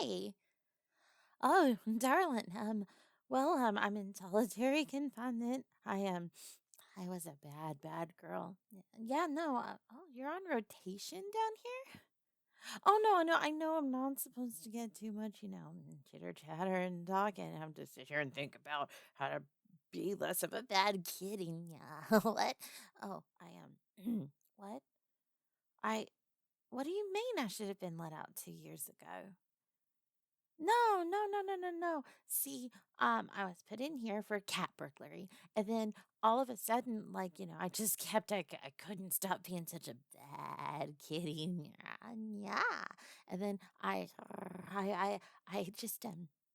Hi. Oh, darling. I'm in solitary confinement. I was a bad, bad girl. Yeah, no. Oh, you're on rotation down here? Oh, no, no. I know I'm not supposed to get too much, chitter chatter and talk, and have to sit here and think about how to be less of a bad kitty. Yeah. What? Oh, what? I, what do you mean I should have been let out 2 years ago? No, no, no, no, no, no. See, I was put in here for cat burglary, and then all of a sudden, I just I couldn't stop being such a bad kitty. Yeah, yeah. And then I just,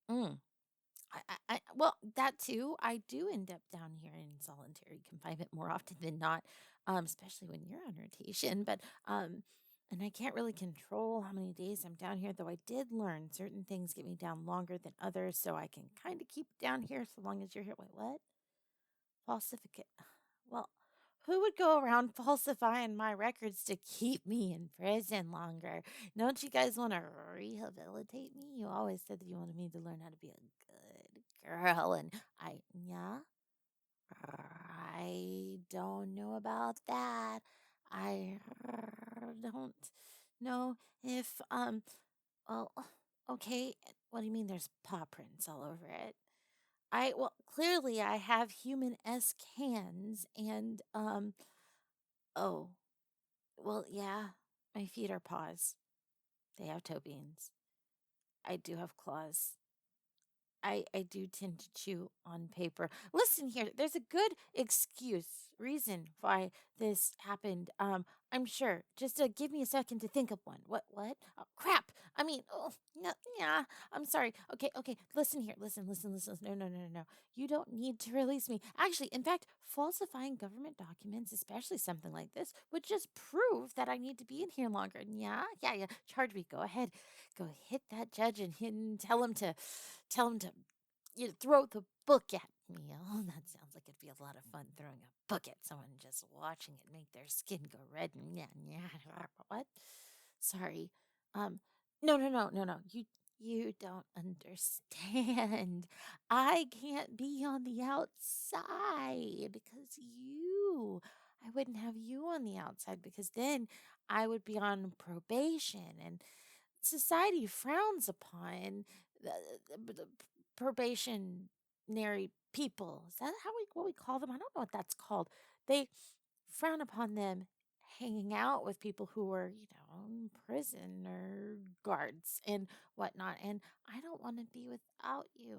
mm, well, that too. I do end up down here in solitary confinement more often than not, especially when you're on rotation. And I can't really control how many days I'm down here, though I did learn certain things get me down longer than others, so I can kind of keep down here so long as you're here. Wait, what? Falsificate. Well, who would go around falsifying my records to keep me in prison longer? Don't you guys want to rehabilitate me? You always said that you wanted me to learn how to be a good girl, and yeah, I don't know about that. I don't know if, well, okay. What do you mean there's paw prints all over it? Well, clearly I have human-esque hands and, oh, well, yeah, my feet are paws. They have toe beans. I do have claws. I do tend to chew on paper. Listen here, there's a good reason why this happened. I'm sure. Just give me a second to think of one. What? Oh, crap. I mean, oh, no, yeah. I'm sorry. Okay, okay. Listen here. Listen. No, no, no, no, no. You don't need to release me. Actually, in fact, falsifying government documents, especially something like this, would just prove that I need to be in here longer. Yeah, yeah, yeah. Charge me. Go ahead. Go hit that judge and tell him to throw the book at me. Oh, that sounds like it'd be a lot of fun throwing a book at someone, just watching it make their skin go red. And yeah, yeah. What? Sorry. Um, no, no, no, no, no. You don't understand. I can't be on the outside because I wouldn't have you on the outside because then I would be on probation and society frowns upon the probationary people. Is that how we what we call them? I don't know what that's called. They frown upon them hanging out with people who were, in prison or guards and whatnot. And I don't want to be without you.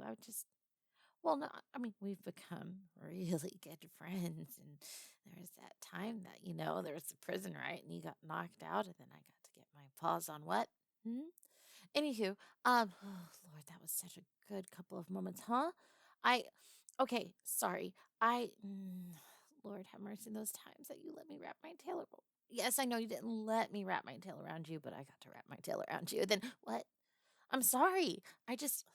Well, no, I mean, we've become really good friends. And there was that time that, there was the prison riot and you got knocked out, and then I got to get my paws on what? Hmm? Anywho, oh Lord, that was such a good couple of moments, huh? I, okay, sorry. Lord have mercy, those times that you let me wrap my tail around. Yes, I know you didn't let me wrap my tail around you, but I got to wrap my tail around you. Then what? I'm sorry. I just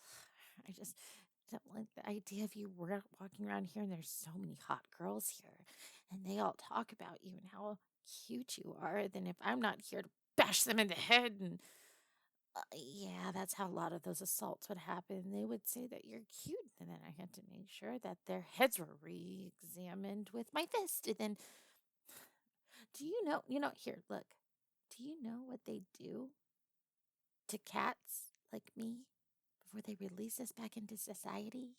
don't like the idea of you walking around here and there's so many hot girls here and they all talk about you and how cute you are. Then if I'm not here to bash them in the head and yeah, that's how a lot of those assaults would happen. They would say that you're cute, and then I had to make sure that their heads were re-examined with my fist. And then, here, look. Do you know what they do to cats like me before they release us back into society?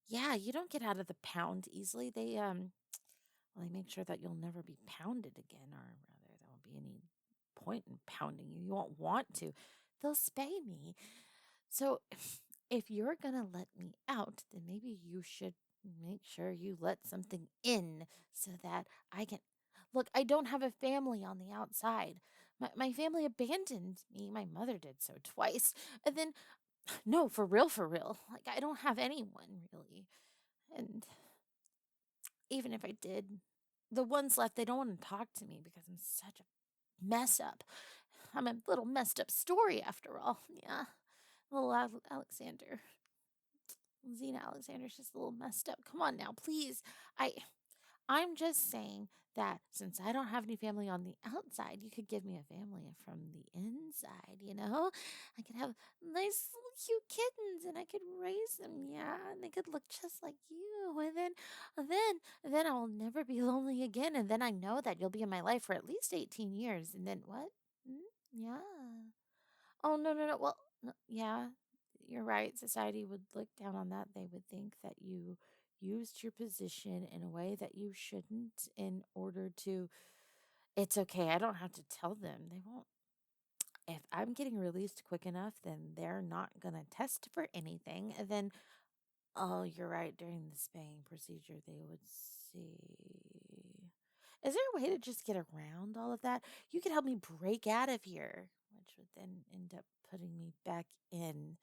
Yeah, you don't get out of the pound easily. They make sure that you'll never be pounded again, or rather, there won't be any point in pounding you. You won't want to. They'll spay me. So, if you're gonna let me out, then maybe you should make sure you let something in so that I can. Look, I don't have a family on the outside. My family abandoned me. My mother did so twice. And then, no, for real, for real. Like, I don't have anyone really. And even if I did, the ones left, they don't want to talk to me because I'm such a mess up. I'm a little messed up story after all. Yeah. Little Alexander. Xena Alexander's just a little messed up. Come on now, please. I I'm just saying that since I don't have any family on the outside, you could give me a family from the inside, you know? I could have nice little cute kittens and I could raise them, yeah, and they could look just like you. And then I'll never be lonely again. And then I know that you'll be in my life for at least 18 years. And then what? Mm, yeah. Oh, no, no, no. Well, no, yeah, you're right. Society would look down on that. They would think that you used your position in a way that you shouldn't in order to. It's okay. I don't have to tell them. They won't. If I'm getting released quick enough, then they're not going to test for anything. And then, oh, you're right. During the spaying procedure, they would see. Is there a way to just get around all of that? You could help me break out of here, which would then end up putting me back in.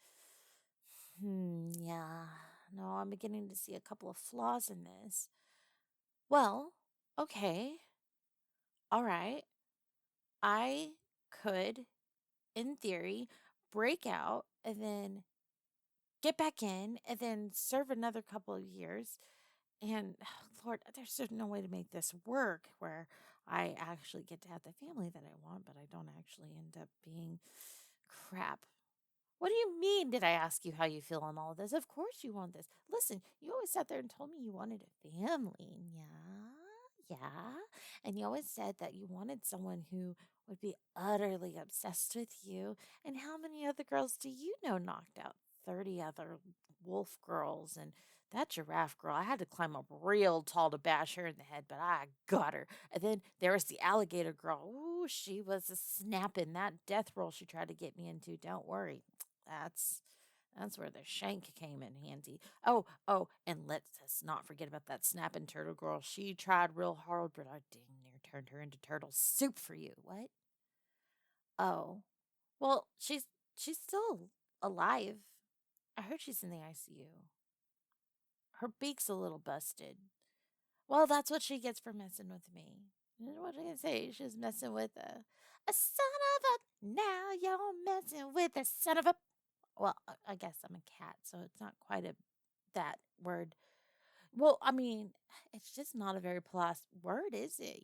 Yeah. No, I'm beginning to see a couple of flaws in this. Well, okay. All right. I could, in theory, break out and then get back in and then serve another couple of years. And Lord, there's just no way to make this work where I actually get to have the family that I want, but I don't actually end up being crap. What do you mean? Did I ask you how you feel on all of this? Of course you want this. Listen, you always sat there and told me you wanted a family. Yeah. Yeah. And you always said that you wanted someone who would be utterly obsessed with you. And how many other girls do you know knocked out 30 other wolf girls? And that giraffe girl, I had to climb up real tall to bash her in the head, but I got her. And then there was the alligator girl. Ooh, she was a snapping that death roll she tried to get me into. Don't worry. That's that's where the shank came in handy. Oh, and let's us not forget about that snapping turtle girl. She tried real hard, but I dang near turned her into turtle soup for you. What? Oh, well, she's still alive. I heard she's in the ICU. Her beak's a little busted. Well, that's what she gets for messing with me. What did I say? She's messing with a son of a. Now you're messing with a son of a. Well, I guess I'm a cat, so it's not quite a that word. Well, I mean, it's just not a very polite word, is it?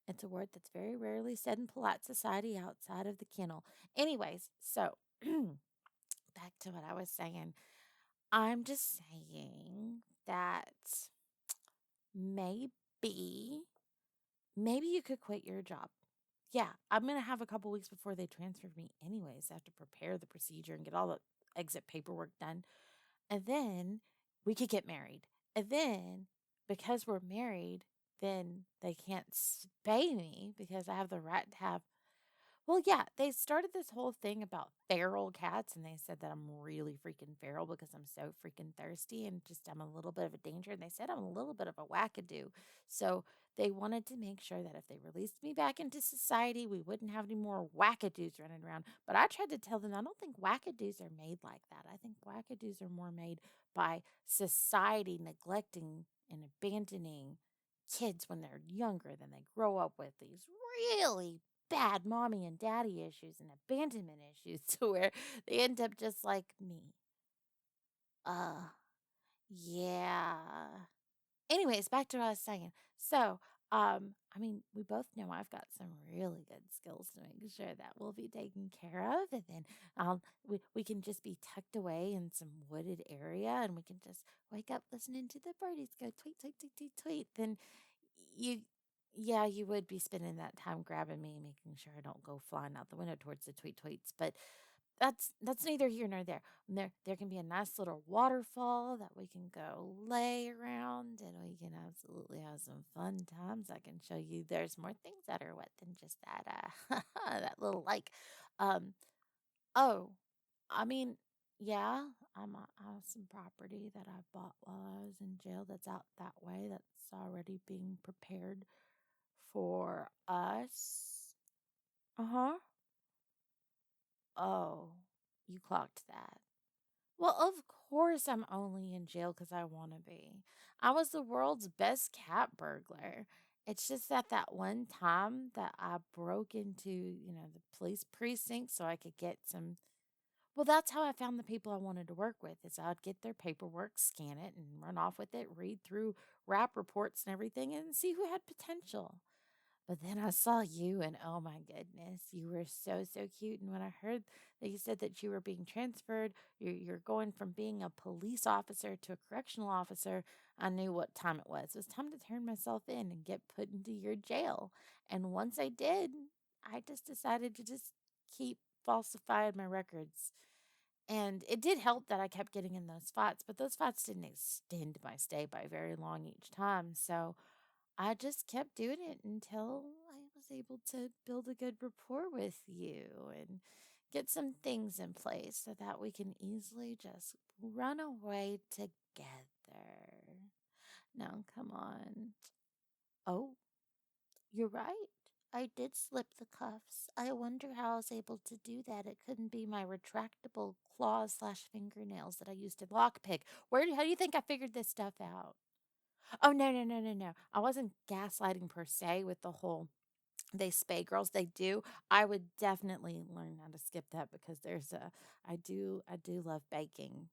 It's a word that's very rarely said in polite society outside of the kennel. Anyways, so back to what I was saying. I'm just saying that maybe maybe you could quit your job. Yeah, I'm gonna have a couple weeks before they transfer me anyways. I have to prepare the procedure and get all the exit paperwork done. And then we could get married. And then because we're married, then they can't spay me because I have the right to have. Well, yeah, they started this whole thing about feral cats, and they said that I'm really freaking feral because I'm so freaking thirsty and just I'm a little bit of a danger. And they said I'm a little bit of a wackadoo. So they wanted to make sure that if they released me back into society, we wouldn't have any more wackadoos running around. But I tried to tell them I don't think wackadoos are made like that. I think wackadoos are more made by society neglecting and abandoning kids when they're younger than they grow up with these really bad mommy and daddy issues and abandonment issues to where they end up just like me. Uh, yeah. Anyways, back to what I was saying. So, I mean, we both know I've got some really good skills to make sure that we'll be taken care of, and then we can just be tucked away in some wooded area, and we can just wake up listening to the birdies go tweet tweet tweet tweet tweet. Then you, yeah, you would be spending that time grabbing me, making sure I don't go flying out the window towards the tweet tweets, but that's neither here nor there. And there can be a nice little waterfall that we can go lay around and we can absolutely have some fun times. I can show you there's more things that are wet than just that that little lake. Um oh, I mean, yeah, I have some property that I bought while I was in jail that's out that way that's already being prepared for us. Uh-huh. Oh, you clocked that. Well, of course I'm only in jail because I want to be. I was the world's best cat burglar. It's just that that one time that I broke into, the police precinct so I could get some. Well, that's how I found the people I wanted to work with. Is I'd get their paperwork, scan it, and run off with it, read through rap reports and everything, and see who had potential. But then I saw you, and oh my goodness, you were so, so cute. And when I heard that you said that you were being transferred, you're going from being a police officer to a correctional officer, I knew what time it was. It was time to turn myself in and get put into your jail. And once I did, I just decided to just keep falsifying my records. And it did help that I kept getting in those fights, but those fights didn't extend my stay by very long each time. So I just kept doing it until I was able to build a good rapport with you and get some things in place so that we can easily just run away together. Now, come on. Oh, you're right. I did slip the cuffs. I wonder how I was able to do that. It couldn't be my retractable claws slash fingernails that I used to lockpick. How do you think I figured this stuff out? Oh, no, no, no, no, no. I wasn't gaslighting per se with the whole they spay girls. They do. I would definitely learn how to skip that because I do love baking.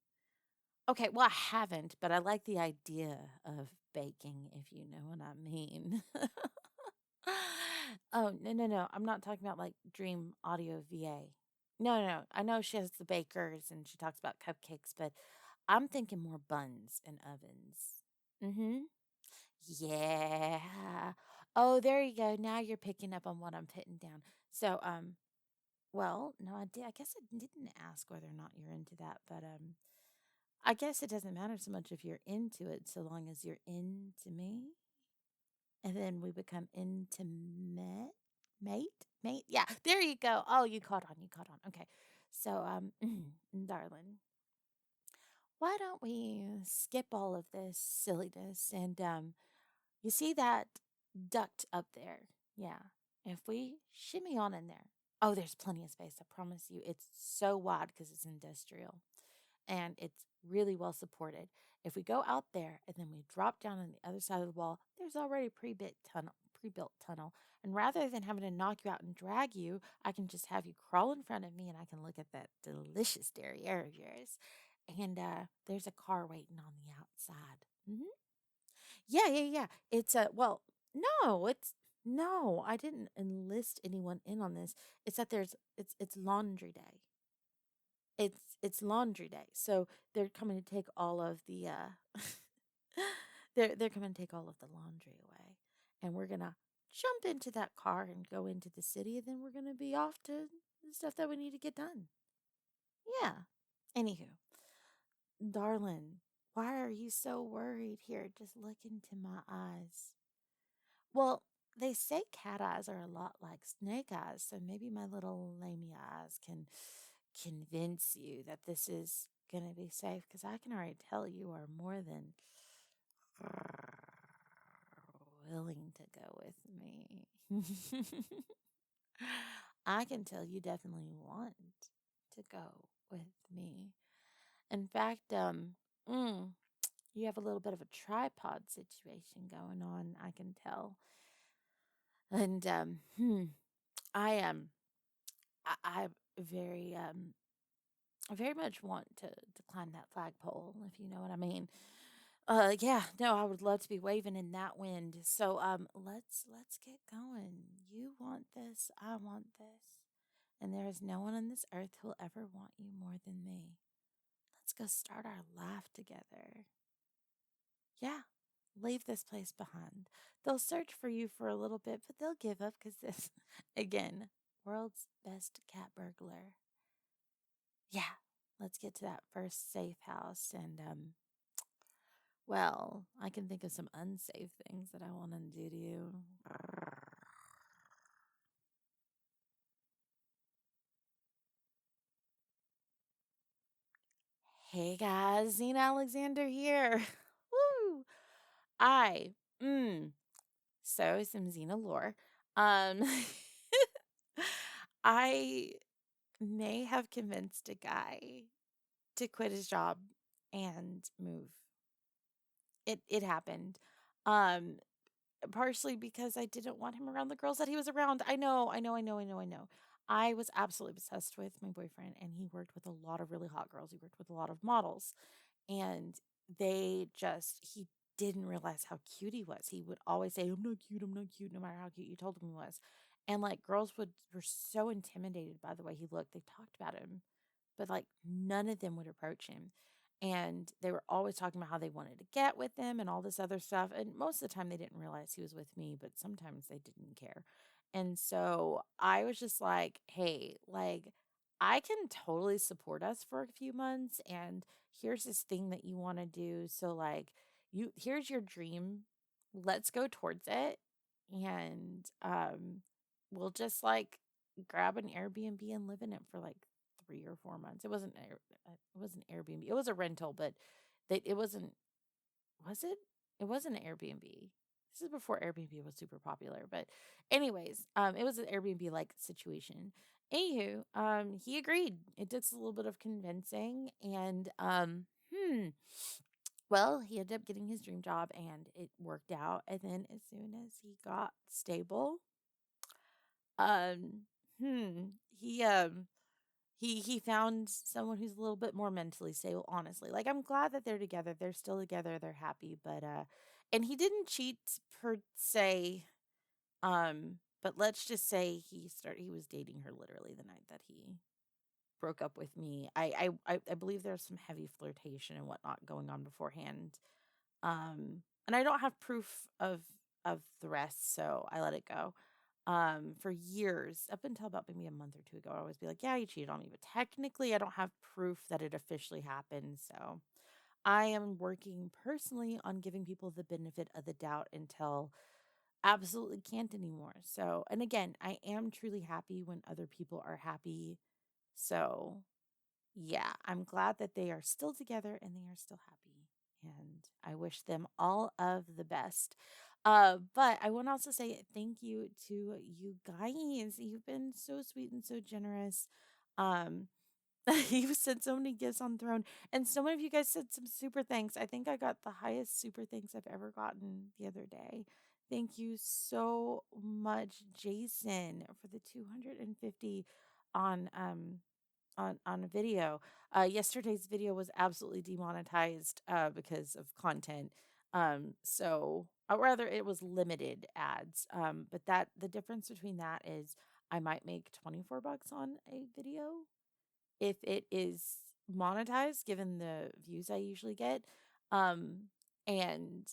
Okay, well, I haven't, but I like the idea of baking, if you know what I mean. Oh, no, no, no. I'm not talking about like Dream Audio VA. No, no, no. I know she has the bakers and she talks about cupcakes, but I'm thinking more buns and ovens. Mm-hmm. Yeah. Oh, there you go. Now you're picking up on what I'm putting down. So, well, no, I did. I guess I didn't ask whether or not you're into that, but I guess it doesn't matter so much if you're into it, so long as you're into me, and then we become intimate, mate. Yeah, there you go. Oh, you caught on. You caught on. Okay, so darling, why don't we skip all of this silliness and you see that duct up there? Yeah. If we shimmy on in there, oh, there's plenty of space. I promise you. It's so wide because it's industrial and it's really well supported. If we go out there and then we drop down on the other side of the wall, there's already pre-built tunnel. And rather than having to knock you out and drag you, I can just have you crawl in front of me and I can look at that delicious derriere of yours. And there's a car waiting on the outside. Yeah, yeah, yeah. It's a well, no, no, I didn't enlist anyone in on this. It's that it's laundry day. It's laundry day. So they're coming to take all of the they're coming to take all of the laundry away. And we're gonna jump into that car and go into the city, and then we're gonna be off to the stuff that we need to get done. Yeah. Anywho, darling, why are you so worried here? Just look into my eyes. Well, they say cat eyes are a lot like snake eyes, so maybe my little lamey eyes can convince you that this is going to be safe because I can already tell you are more than willing to go with me. I can tell you definitely want to go with me. In fact, mm, you have a little bit of a tripod situation going on, I can tell. And I am I very I very much want to climb that flagpole, if you know what I mean. Yeah, no, I would love to be waving in that wind. So let's get going. You want this, I want this. And there is no one on this earth who will ever want you more than me. Let's go start our life together. Yeah, leave this place behind. They'll search for you for a little bit, but they'll give up because this, again, world's best cat burglar. Yeah, let's get to that first safe house. And, well, I can think of some unsafe things that I want to do to you. Hey guys, Zena Alexander here. Woo! I, mm, so some Xena lore. Um, I may have convinced a guy to quit his job and move. It happened. Um, Partially because I didn't want him around the girls that he was around. I know. I was absolutely obsessed with my boyfriend, and he worked with a lot of really hot girls. He worked with a lot of models, and he didn't realize how cute he was. He would always say, I'm not cute, no matter how cute you told him he was. And like girls were so intimidated by the way he looked. They talked about him, but like none of them would approach him. And they were always talking about how they wanted to get with him and all this other stuff. And most of the time they didn't realize he was with me, but sometimes they didn't care. And so I was just like, hey, like, I can totally support us for a few months. And here's this thing that you want to do. So, like, here's your dream. Let's go towards it. And we'll just like grab an Airbnb and live in it for like 3 or 4 months. It wasn't Airbnb. It was a rental, but it wasn't. Was it? It wasn't an Airbnb. This is before Airbnb was super popular. But anyways, it was an Airbnb like situation. Anywho, he agreed. It took a little bit of convincing, and well, he ended up getting his dream job, and it worked out. And then as soon as he got stable, um, hmm, he um he found someone who's a little bit more mentally stable, honestly. Like, I'm glad that they're together. They're still together. They're happy, but and he didn't cheat per se. But let's just say he was dating her literally the night that he broke up with me. I believe there's some heavy flirtation and whatnot going on beforehand. And I don't have proof of the rest, so I let it go. For years, up until about maybe a month or two ago, I always be like, "Yeah, you cheated on me," but technically, I don't have proof that it officially happened. So I am working personally on giving people the benefit of the doubt until absolutely can't anymore. So, and again, I am truly happy when other people are happy. So yeah, I'm glad that they are still together and they are still happy. And I wish them all of the best. But I want to also say thank you to you guys. You've been so sweet and so generous. Um, you've sent so many gifts on Throne, and so many of you guys said some super thanks. I think I got the highest super thanks I've ever gotten the other day. Thank you so much, Jason, for the 250 on on a video. Yesterday's video was absolutely demonetized because of content. So or rather it was limited ads. But that the difference between that is I might make 24 bucks on a video if it is monetized given the views I usually get. And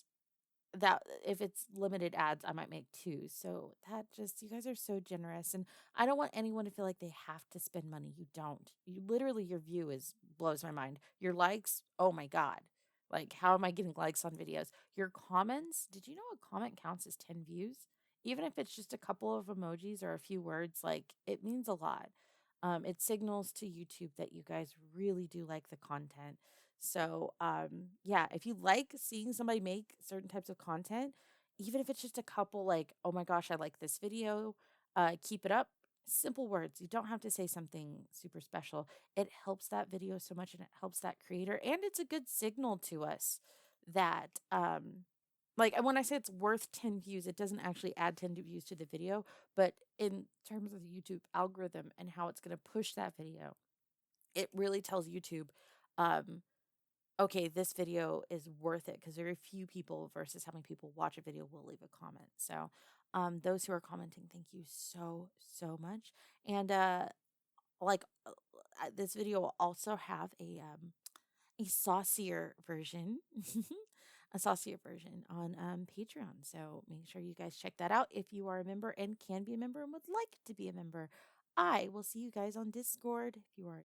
that if it's limited ads, I might make 2. So that just you guys are so generous, and I don't want anyone to feel like they have to spend money. You don't. You literally your view is blows my mind. Your likes, oh my god. Like how am I getting likes on videos? Your comments, did you know a comment counts as 10 views? Even if it's just a couple of emojis or a few words, like it means a lot. It signals to YouTube that you guys really do like the content. So, yeah, if you like seeing somebody make certain types of content, even if it's just a couple, like, oh my gosh, I like this video, keep it up. Simple words. You don't have to say something super special. It helps that video so much and it helps that creator. And it's a good signal to us that, like, and when I say it's worth 10 views, it doesn't actually add 10 views to the video, but in terms of the YouTube algorithm and how it's going to push that video, it really tells YouTube, um, okay, this video is worth it because very few people versus how many people watch a video will leave a comment. So, those who are commenting, thank you so, so much. And, like, this video will also have a saucier version, a saucier version on Patreon. So make sure you guys check that out if you are a member and can be a member and would like to be a member. I will see you guys on Discord if you are